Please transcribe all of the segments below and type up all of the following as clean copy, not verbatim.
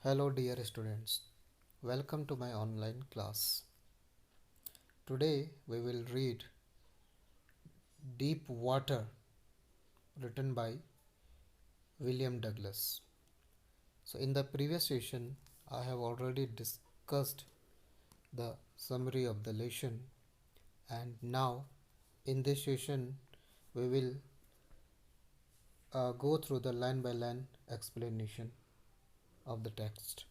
Hello dear students, welcome to my online class. Today we will read Deep Water written by William Douglas. So in the previous session I have already discussed the summary of the lesson, and now in this session we will go through the line by line explanation of the text.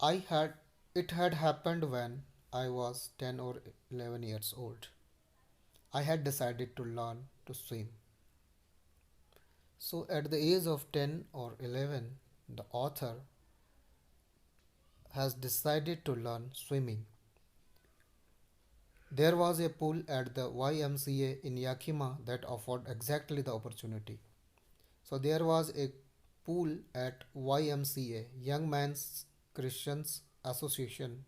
I had It had happened when I was 10 or 11 years old. I had decided to learn to swim. So, at the age of 10 or 11, the author has decided to learn swimming. There was a pool at the YMCA in Yakima that offered exactly the opportunity. So, there was a pool at YMCA, Young Men's Christians Association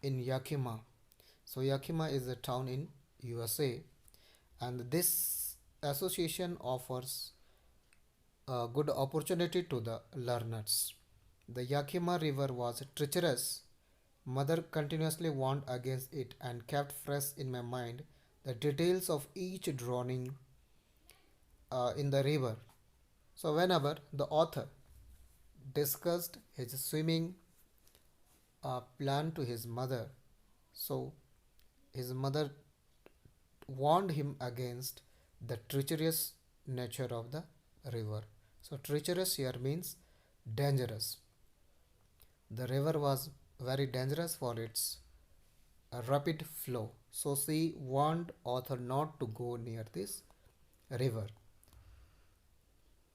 in Yakima. So, Yakima is a town in USA, and this association offers a good opportunity to the learners. The Yakima River was treacherous. Mother continuously warned against it and kept fresh in my mind the details of each drowning in the river. So, whenever the author discussed his swimming plan to his mother, so his mother warned him against the treacherous nature of the river. So, treacherous here means dangerous. The river was very dangerous for its rapid flow. So, she warned author not to go near this river,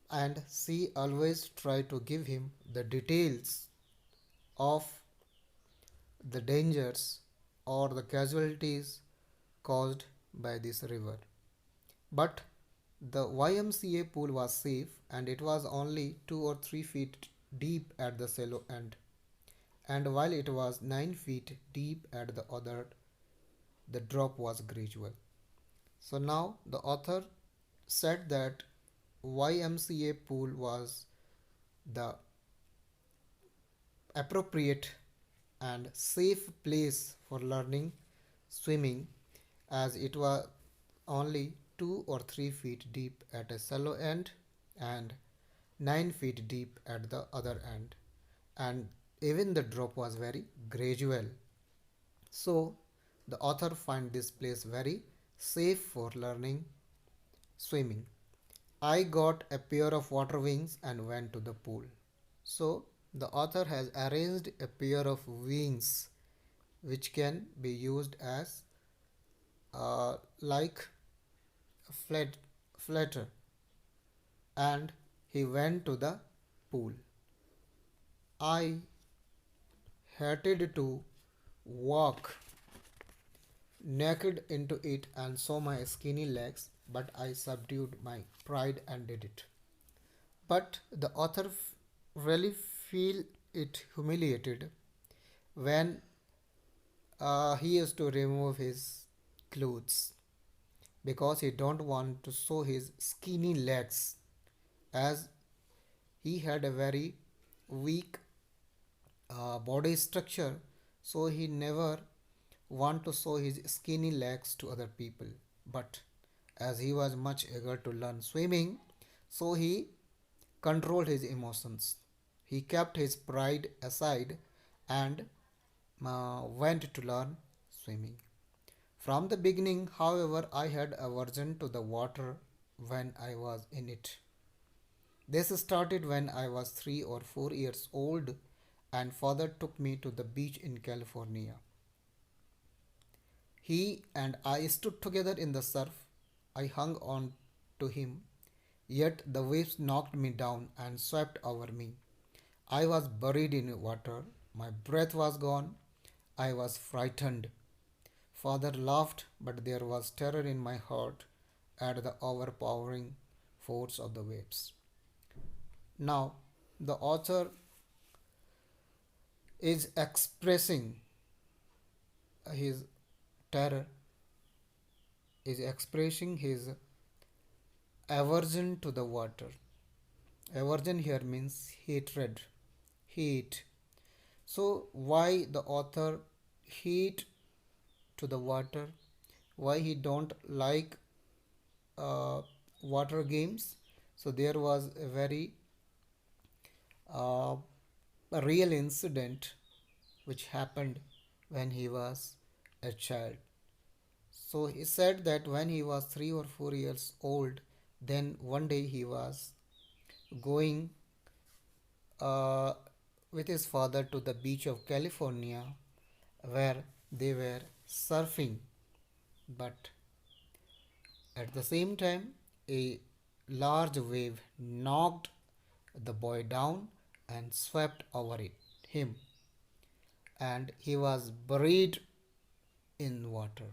and she always tried to give him the details of the dangers or the casualties caused by this river. But the YMCA pool was safe and it was only 2 or 3 feet deep at the shallow end. And while it was 9 feet deep at the other, the drop was gradual. So now the author said that YMCA pool was the appropriate and safe place for learning swimming, as it was only 2 or 3 feet deep at a shallow end and 9 feet deep at the other end, and even the drop was very gradual. So the author find this place very safe for learning swimming. I got a pair of water wings and went to the pool. So the author has arranged a pair of wings which can be used as like a flutter, and he went to the pool. I hated to walk naked into it and saw my skinny legs, but I subdued my pride and did it. But the author really feel it humiliated when he used to remove his clothes, because he don't want to show his skinny legs, as he had a very weak body structure, so he never want to show his skinny legs to other people. But as he was much eager to learn swimming, so he controlled his emotions. He kept his pride aside and went to learn swimming. From the beginning, however, I had aversion to the water when I was in it. This started when I was 3 or 4 years old and father took me to the beach in California. He and I stood together in the surf. I hung on to him, yet the waves knocked me down and swept over me. I was buried in water. My breath was gone. I was frightened. Father laughed, but there was terror in my heart at the overpowering force of the waves. Now, the author is expressing his terror, is expressing his aversion to the water. Aversion here means hatred. heat. So why the author heat to the water? Why he don't like uh, water games? So there was a very uh, a real incident which happened when he was a child. So he said that when he was 3 or 4 years old, then one day he was going uh, with his father to the beach of California where they were surfing. But at the same time, a large wave knocked the boy down and swept over him, and he was buried in water.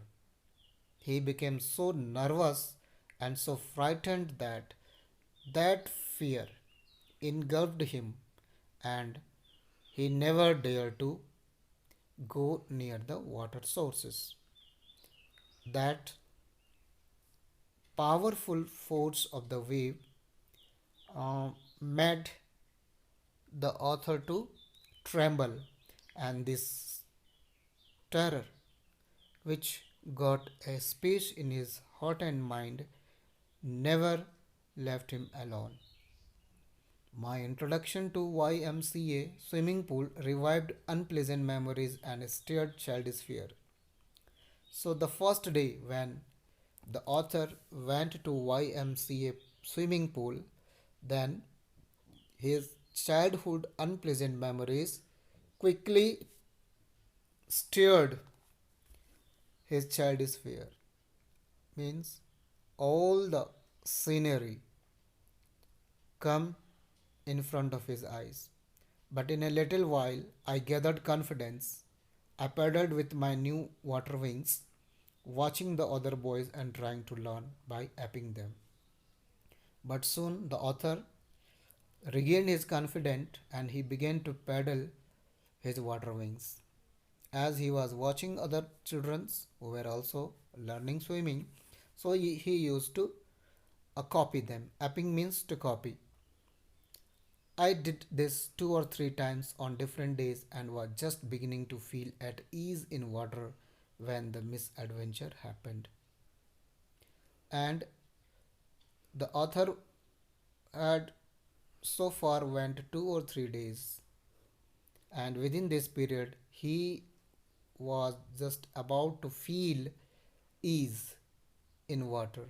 He became so nervous and so frightened that fear engulfed him, and he never dared to go near the water sources. That powerful force of the wave made the author to tremble, and this terror, which got a space in his heart and mind, never left him alone. My introduction to YMCA swimming pool revived unpleasant memories and stirred childish fear. So, the first day when the author went to YMCA swimming pool, then his childhood unpleasant memories quickly stirred his childish fear. Means all the scenery come in front of his eyes. But in a little while I gathered confidence. I paddled with my new water wings, watching the other boys and trying to learn by apping them. But soon the author regained his confidence and he began to paddle his water wings. As he was watching other children who were also learning swimming, so he used to copy them. Apping means to copy. I did this 2 or 3 times on different days and was just beginning to feel at ease in water when the misadventure happened. And the author had so far went 2 or 3 days, and within this period he was just about to feel ease in water.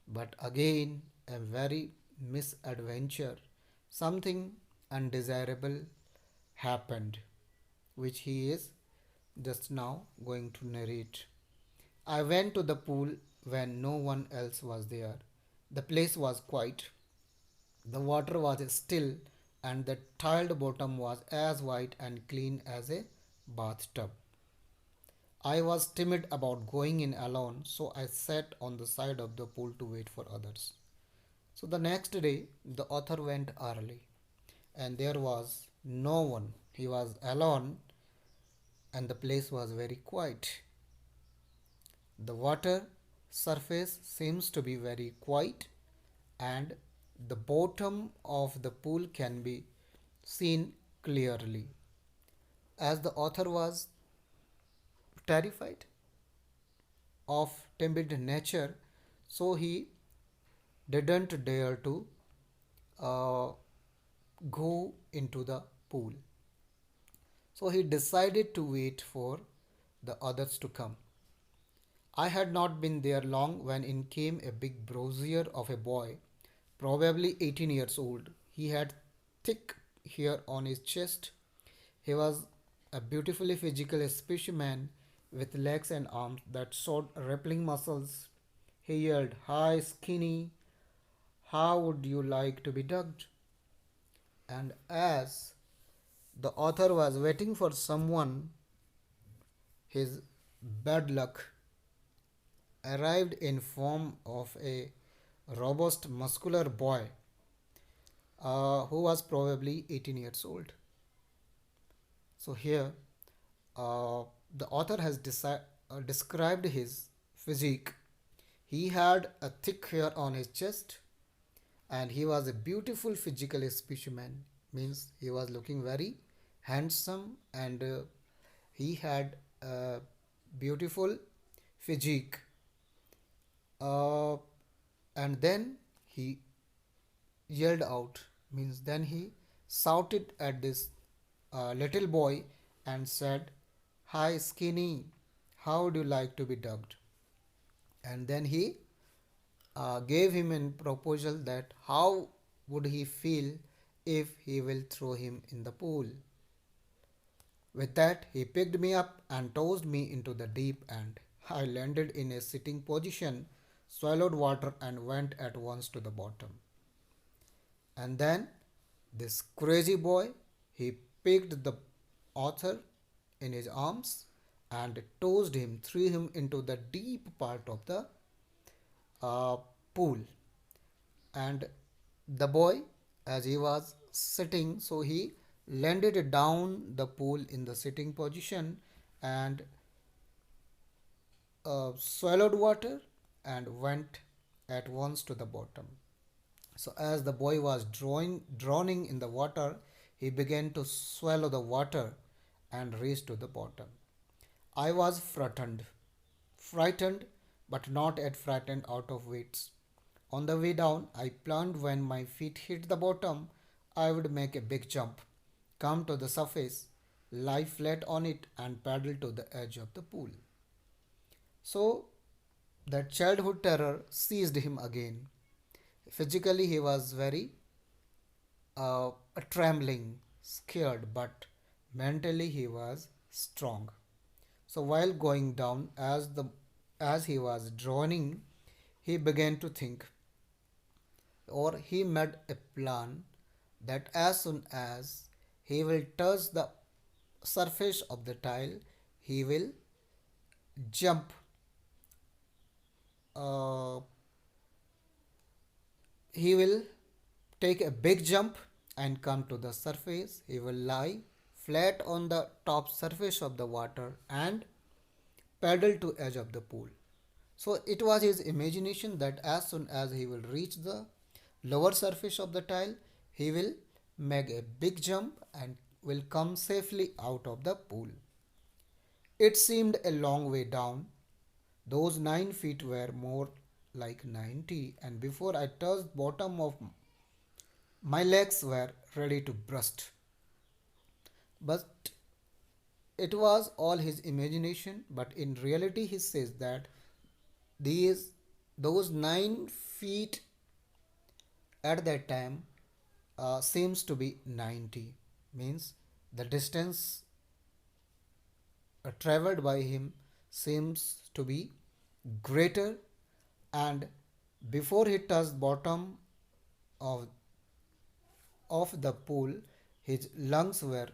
But again, a very misadventure, something undesirable happened, which he is just now going to narrate. I went to the pool when no one else was there. The place was quiet, the water was still, and the tiled bottom was as white and clean as a bathtub. I was timid about going in alone, so I sat on the side of the pool to wait for others. So the next day, the author went early, and there was no one. He was alone, and the place was very quiet. The water surface seems to be very quiet, and the bottom of the pool can be seen clearly. As the author was terrified of timid nature, so he didn't dare to uh, go into the pool. So he decided to wait for the others to come. I had not been there long when in came a big brazier of a boy, probably 18 years old. He had thick hair on his chest. He was a beautifully physical specimen with legs and arms that showed rippling muscles. He yelled, "Hi, skinny, how would you like to be ducked?" And as the author was waiting for someone, his bad luck arrived in form of a robust muscular boy who was probably 18 years old. So here the author has described his physique. He had a thick hair on his chest and he was a beautiful physical specimen, means he was looking very handsome, and he had a beautiful physique. uh, and then he yelled out, means then he shouted at this little boy and said, "Hi skinny, how would you like to be dubbed?" And then he gave him a proposal that how would he feel if he will throw him in the pool. With that, he picked me up and tossed me into the deep end. I landed in a sitting position, swallowed water, and went at once to the bottom. And then this crazy boy, he picked the author in his arms and tossed him, threw him into the deep part of the uh, pool. And the boy, as he was sitting, so he landed down the pool in the sitting position and swallowed water and went at once to the bottom. So as the boy was drowning in the water, he began to swallow the water and reached to the bottom. I was frightened, but not yet frightened out of wits. On the way down, I planned when my feet hit the bottom, I would make a big jump, come to the surface, lie flat on it, and paddle to the edge of the pool. So that childhood terror seized him again. Physically, he was very uh, trembling, scared, but mentally he was strong. So while going down, as he was drowning, he began to think, or he made a plan that as soon as he will touch the surface of the tile, he will jump. Uh, he will take a big jump and come to the surface. He will lie flat on the top surface of the water and paddle to edge of the pool. So it was his imagination that as soon as he will reach the lower surface of the tile, he will make a big jump and will come safely out of the pool. It seemed a long way down. Those 9 feet were more like 90, and before I touched bottom of my legs were ready to burst. But it was all his imagination, but in reality he says that these those 9 feet at that time seems to be 90, means the distance traveled by him seems to be greater, and before he touched bottom of the pool, his lungs were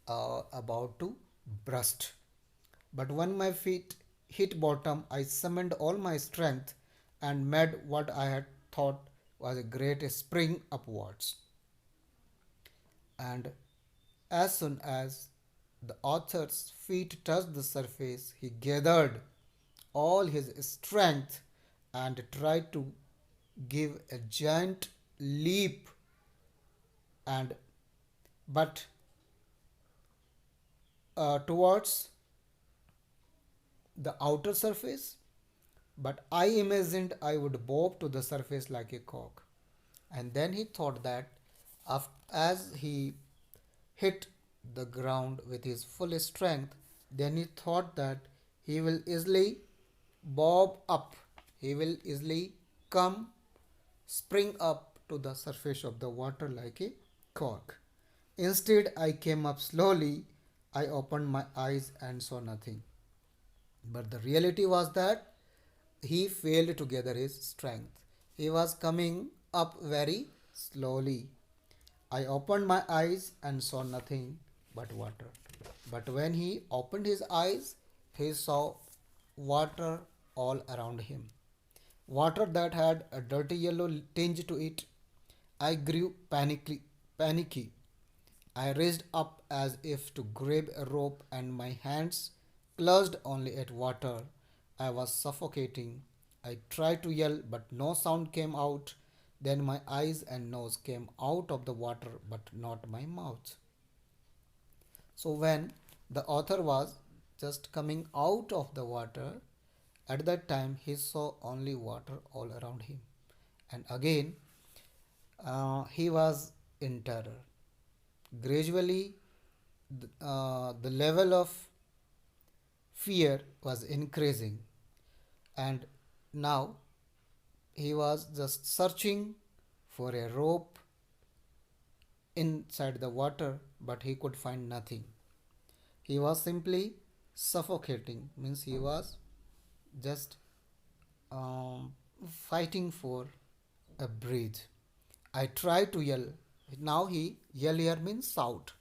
about to burst. But when my feet hit bottom, I summoned all my strength and made what I had thought was a great spring upwards. And as soon as the author's feet touched the surface, he gathered all his strength and tried to give a giant leap, and but towards the outer surface, but I imagined I would bob to the surface like a cock. And then he thought that as he hit the ground with his full strength, then he thought that he will easily bob up, he will easily come, spring up to the surface of the water like a cork. Instead, I came up slowly. I opened my eyes and saw nothing. But the reality was that he failed to gather his strength. He was coming up very slowly. I opened my eyes and saw nothing but water. But when he opened his eyes, he saw water all around him. Water that had a dirty yellow tinge to it. I grew panicky. I raised up as if to grab a rope, and my hands clutched only at water. I was suffocating. I tried to yell, but no sound came out. Then my eyes and nose came out of the water, but not my mouth. So, when the author was just coming out of the water, at that time he saw only water all around him. And again, he was in terror. Gradually, the level of fear was increasing, and now he was just searching for a rope inside the water, but he could find nothing. He was simply suffocating, means he was just um, fighting for a breath. I tried to yell. Now he yell here means shout.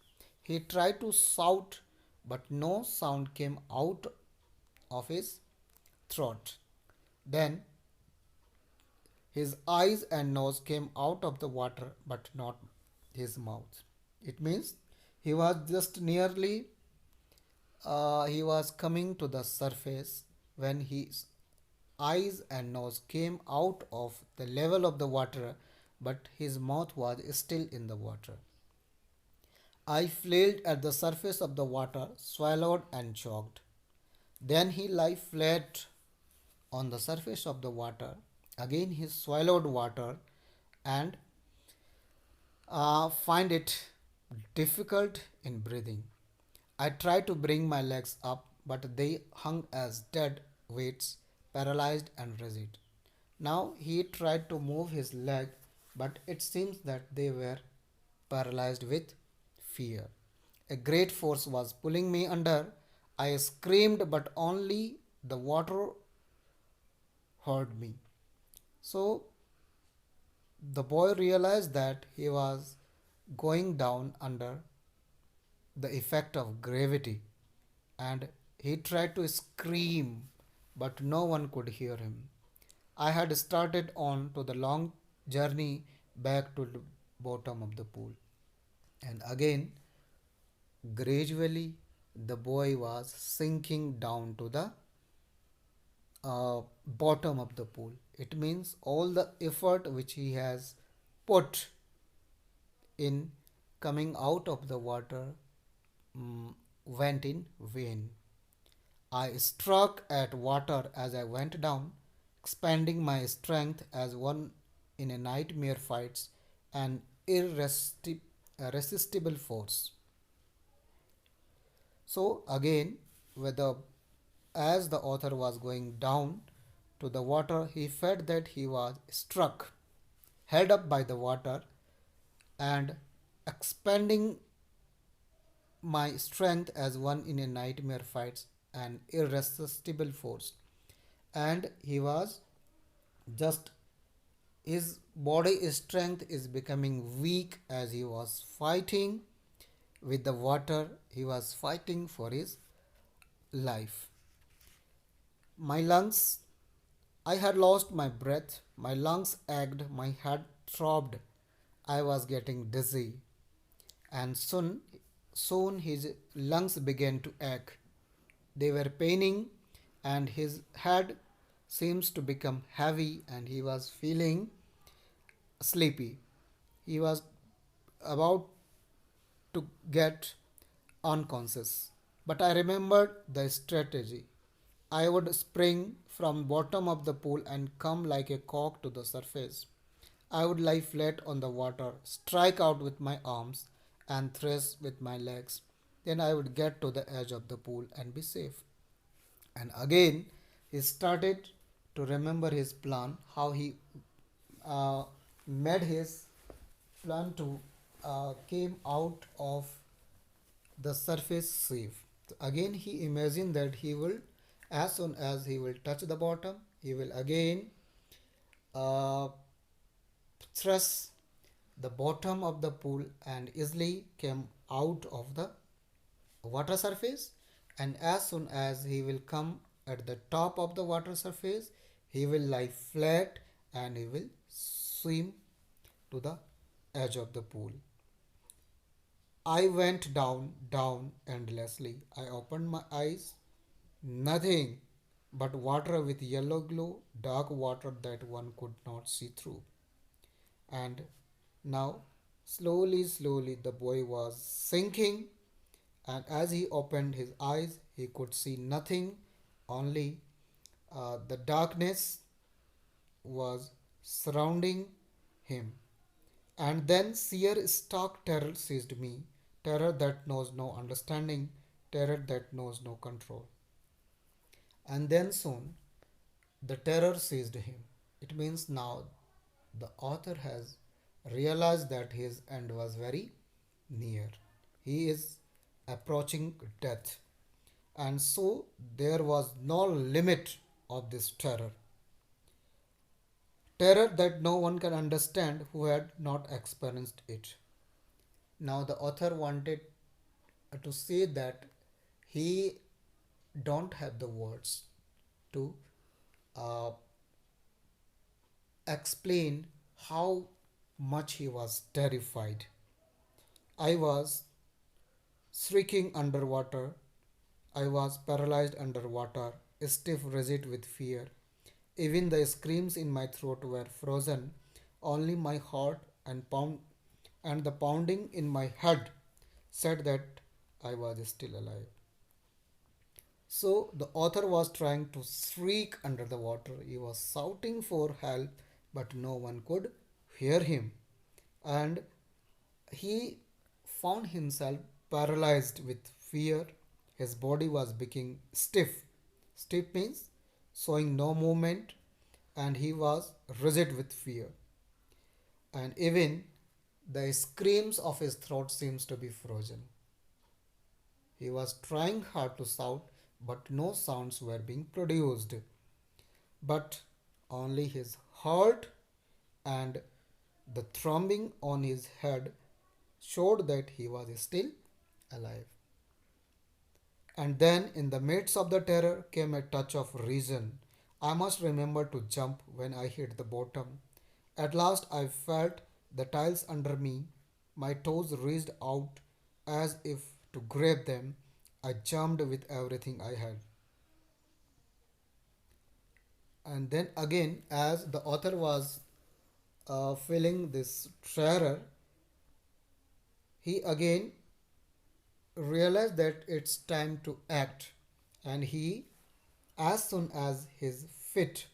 He tried to shout, but no sound came out of his throat. Then his eyes and nose came out of the water, but not his mouth. It means he was just nearly he was coming to the surface when his eyes and nose came out of the level of the water, but his mouth was still in the water. I flailed at the surface of the water, swallowed and choked. Then he lay flat on the surface of the water. Again he swallowed water and find it difficult in breathing. I tried to bring my legs up, but they hung as dead weights, paralyzed and rigid. Now he tried to move his leg, but it seems that they were paralyzed with fear. A great force was pulling me under. I screamed, but only the water heard me. So the boy realized that he was going down under the effect of gravity, and he tried to scream, but no one could hear him. I had started on to the long journey back to the bottom of the pool, and again, gradually, the boy was sinking down to the bottom of the pool. It means all the effort which he has put in coming out of the water went in vain. I struck at water as I went down, expanding my strength as one in a nightmare fights an irresistible force. So again, whether as the author was going down to the water, he felt that he was struck, held up by the water, and expanding my strength as one in a nightmare fights an irresistible force. And he was just his body strength is becoming weak as he was fighting with the water. He was fighting for his life. My lungs, I had lost my breath, my lungs ached, my head throbbed, I was getting dizzy, and soon his lungs began to ache. They were paining, and his head seems to become heavy, and he was feeling sleepy. He was about to get unconscious. But I remembered the strategy. I would spring from bottom of the pool and come like a cork to the surface. I would lie flat on the water, strike out with my arms, and thresh with my legs. Then I would get to the edge of the pool and be safe. And again, he started to remember his plan, how he uh, made his plan to came out of the surface safe. So again, he imagined that he will, as soon as he will touch the bottom, he will again uh, thrust the bottom of the pool and easily came out of the water surface. And as soon as he will come at the top of the water surface, he will lie flat and he will swim to the edge of the pool. I went down endlessly. I opened my eyes. Nothing but water with yellow glow, dark water that one could not see through. And now, slowly, the boy was sinking, and as he opened his eyes, he could see nothing, only the darkness was surrounding him. And then sheer stark terror seized me, terror that knows no understanding, terror that knows no control. And then soon the terror seized him. It means now the author has realized that his end was very near. He is approaching death. And so there was no limit of this terror. Terror that no one can understand who had not experienced it. Now the author wanted to say that he don't have the words to uh, explain how much he was terrified. I was shrieking underwater. I was paralyzed underwater, stiff rigid with fear. Even the screams in my throat were frozen. Only my heart and the pounding in my head said that I was still alive. So the author was trying to shriek under the water. He was shouting for help, but no one could hear him. And he found himself paralyzed with fear. His body was becoming stiff. Stiff means showing no movement, and he was rigid with fear. And even the screams of his throat seems to be frozen. He was trying hard to shout, but no sounds were being produced. But only his heart and the throbbing on his head showed that he was still alive. And then, in the midst of the terror, came a touch of reason. I must remember to jump when I hit the bottom. At last, I felt the tiles under me. My toes reached out as if to grab them. I jumped with everything I had. And then again, as the author was feeling this terror, he again realized that it's time to act. And he, as soon as his feet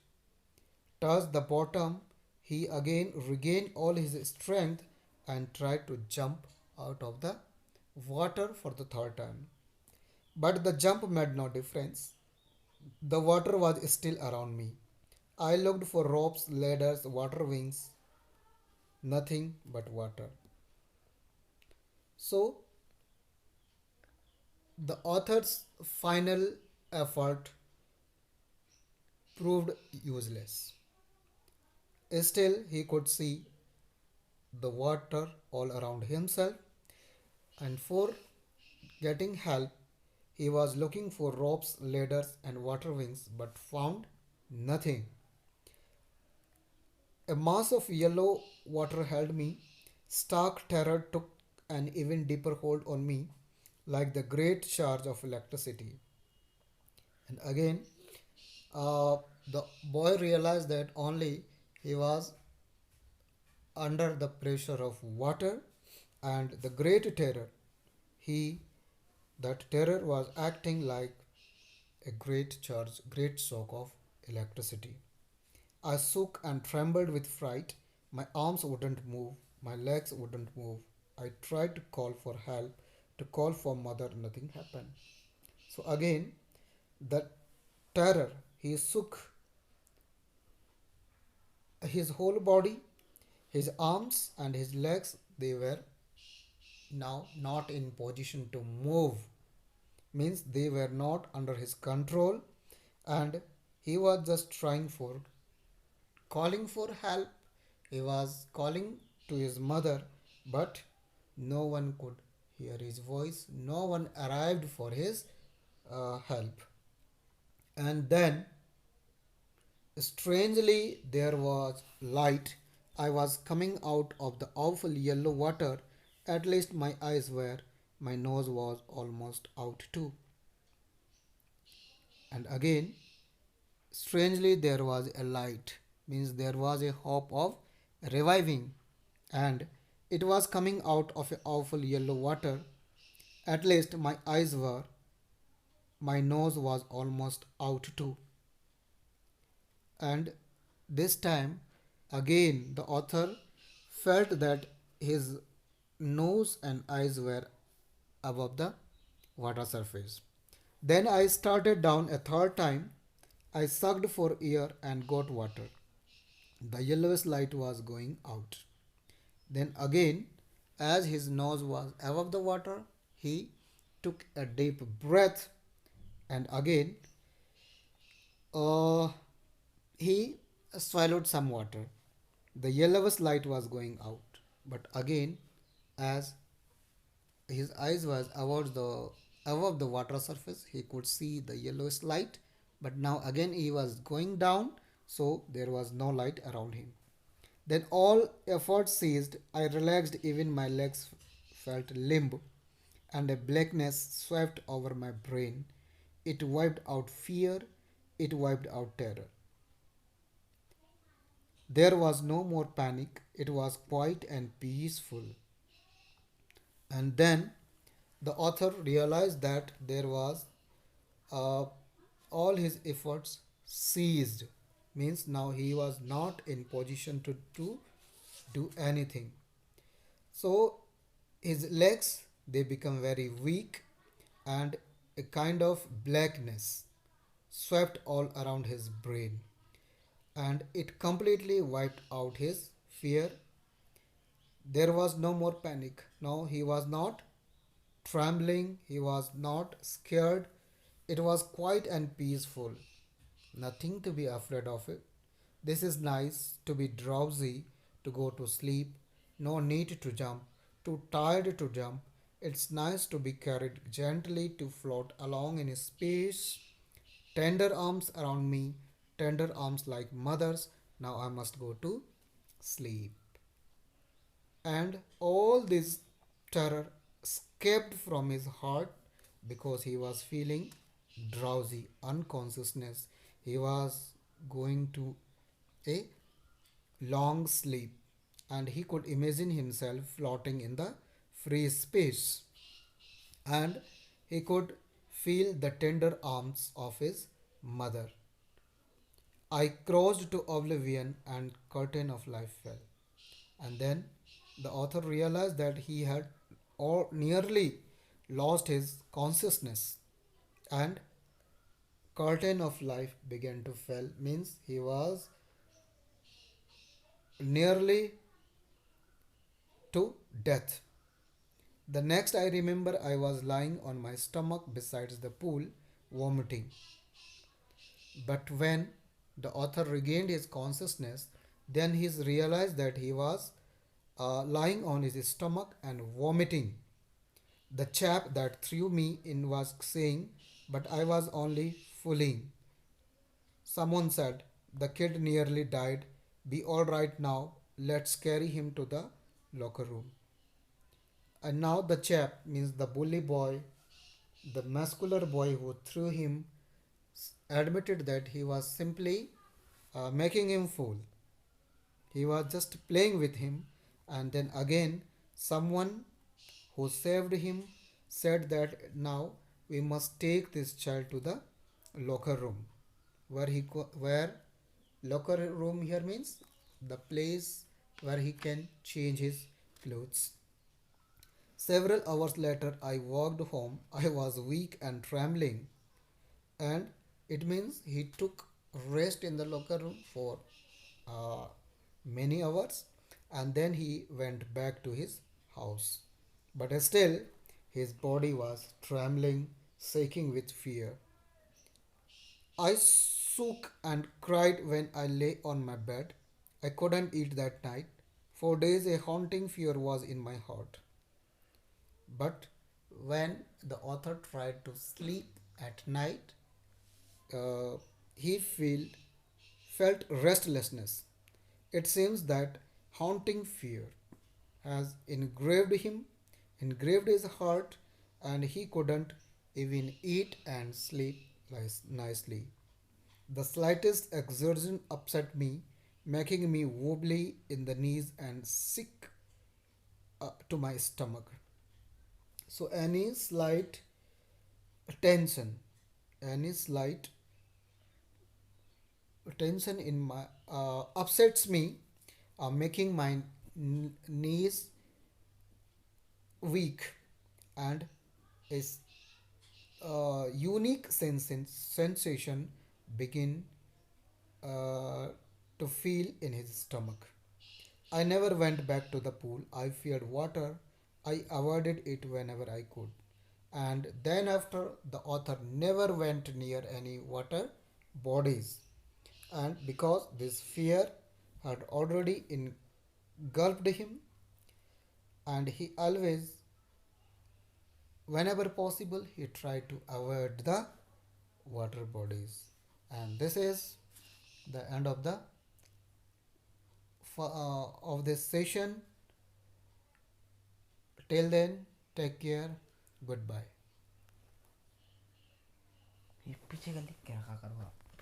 touched the bottom, he again regained all his strength and tried to jump out of the water for the third time. But the jump made no difference. The water was still around me. I looked for ropes, ladders, water wings, nothing but water. So, the author's final effort proved useless. Still, he could see the water all around himself, and for getting help, he was looking for ropes, ladders, and water wings but found nothing. A mass of yellow water held me. Stark terror took an even deeper hold on me, like the great charge of electricity. And again, uh, the boy realized that only he was under the pressure of water and the great terror. He, that terror was acting like a great charge, great shock of electricity. I shook and trembled with fright. My arms wouldn't move, my legs wouldn't move. I tried to call for help, to call for mother, nothing happened. So again, the terror, he shook his whole body, his arms and his legs, they were now not in position to move, means they were not under his control, and he was just trying for calling for help. He was calling to his mother, but no one could hear his voice, no one arrived for his help. And then strangely there was light. I was coming out of the awful yellow water. At least my eyes were. My nose was almost out too. And again, strangely there was a light. Means there was a hope of reviving. and it was coming out of a awful yellow water. At least my eyes were, my nose was almost out too. And this time, again, the author felt that his nose and eyes were above the water surface. Then I started down a third time. I sucked for air and got water. The yellowish light was going out. Then again, as his nose was above the water, he took a deep breath, and again uh, he swallowed some water. The yellowish light was going out, but again, as his eyes was above the water surface, he could see the yellowish light, but now again he was going down, so there was no light around him. Then all effort ceased. I relaxed, even my legs felt limp, and a blackness swept over my brain. It wiped out fear, it wiped out terror. There was no more panic, it was quiet and peaceful. And then the author realized that there was uh, all his efforts ceased, means now he was not in position to do anything. So his legs, they become very weak, and a kind of blackness swept all around his brain, and it completely wiped out his fear. There was no more panic. Now he was not trembling, he was not scared. It was quiet and peaceful. Nothing to be afraid of it. This is nice to be drowsy, to go to sleep. No need to jump, too tired to jump. It's nice to be carried gently to float along in space. Tender arms around me, tender arms like mothers. Now I must go to sleep. And all this terror escaped from his heart because he was feeling drowsy, unconsciousness. He was going to a long sleep, and he could imagine himself floating in the free space, and he could feel the tender arms of his mother. I crossed to oblivion, and curtain of life fell. And then the author realized that he had or nearly lost his consciousness, and curtain of life began to fall, means he was nearly to death. The next I remember, I was lying on my stomach beside the pool, vomiting. But when the author regained his consciousness, then he realized that he was lying on his stomach and vomiting. The chap that threw me in was saying, but I was only fooling. Someone said, the kid nearly died. Be alright now. Let's carry him to the locker room. And now the chap, means the bully boy, the muscular boy who threw him, admitted that he was simply making him fool. He was just playing with him. And then again, someone who saved him said that now we must take this child to the locker room, where locker room here means the place where he can change his clothes. Several hours later, I walked home. I was weak and trembling, and it means he took rest in the locker room for uh, many hours, and then he went back to his house. But still, his body was trembling, shaking with fear. I shook and cried when I lay on my bed. I couldn't eat that night. For days, a haunting fear was in my heart. But when the author tried to sleep at night, uh, he felt restlessness. It seems that haunting fear has engraved his heart, and he couldn't even eat and sleep nicely. The slightest exertion upset me, making me wobbly in the knees and sick to my stomach. So tension, any slight tension in my upsets me, making my knees weak, and is unique sensation begin to feel in his stomach. I never went back to the pool. I feared water. I avoided it whenever I could. And then, after, the author never went near any water bodies. And because this fear had already engulfed him, and he always, whenever possible, he tried to avoid the water bodies. And this is the end of the of this session. Till then, take care. Goodbye. ये पीछे का लिख के रखा करो आप।